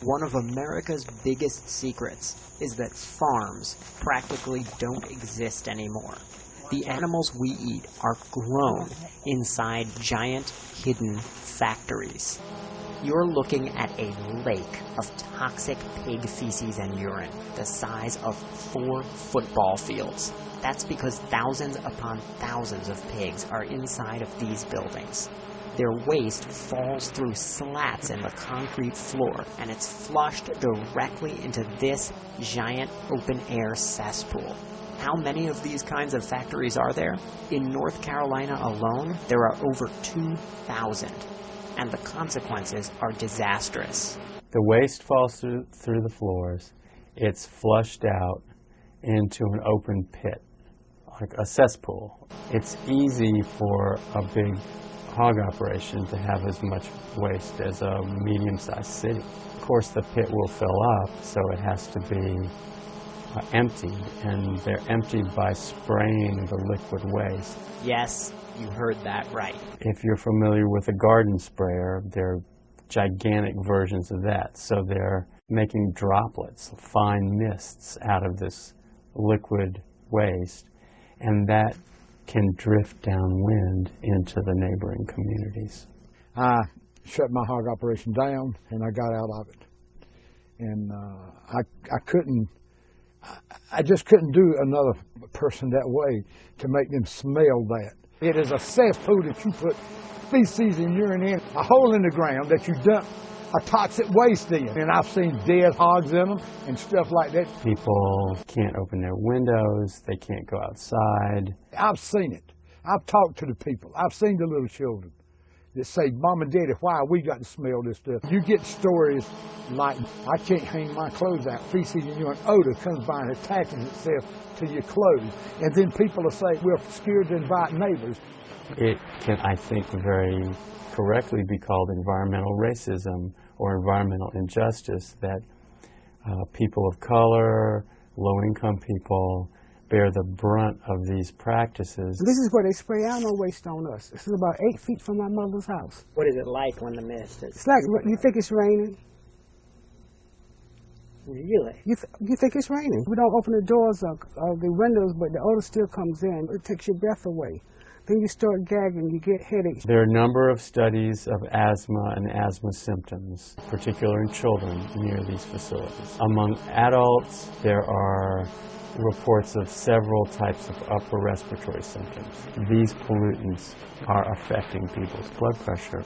One of America's biggest secrets is that farms practically don't exist anymore. The animals we eat are grown inside giant, hidden factories. You're looking at a lake of toxic pig feces and urine, the size of 4 football fields. That's because thousands upon thousands of pigs are inside of these buildings. Their waste falls through slats in the concrete floor, and it's flushed directly into this giant open-air cesspool. How many of these kinds of factories are there? In North Carolina alone, there are over 2,000, and the consequences are disastrous. The waste falls through the floors. It's flushed out into an open pit, like a cesspool. It's easy for a big hog operation to have as much waste as a medium-sized city. Of course, the pit will fill up, so it has to be emptied, and they're emptied by spraying the liquid waste. Yes, you heard that right. If you're familiar with a garden sprayer, they're gigantic versions of that. So they're making droplets, fine mists out of this liquid waste, and that can drift downwind into the neighboring communities. I shut my hog operation down, and I got out of it. And I just couldn't do another person that way to make them smell that. It is a cesspool that you put feces and urine in, a hole in the ground that you dump a toxic waste in. And I've seen dead hogs in them and stuff like that. People can't open their windows, they can't go outside. I've seen it. I've talked to the people. I've seen the little children that say, Mom and Daddy, why we got to smell this stuff? You get stories like, I can't hang my clothes out. Feces and urine odor comes by and attaches itself to your clothes. And then people will say, we're scared to invite neighbors. It can, I think, very correctly be called environmental racism or environmental injustice, that people of color, low-income people, bear the brunt of these practices. This is where they spray animal waste on us. This is about 8 feet from my mother's house. What is it like when the mist is? It's like, you think it's raining? Really? You think it's raining. We don't open the doors of the windows, but the odor still comes in. It takes your breath away. Then you start gagging, you get headaches. There are a number of studies of asthma and asthma symptoms, particularly in children near these facilities. Among adults, there are reports of several types of upper respiratory symptoms. These pollutants are affecting people's blood pressure.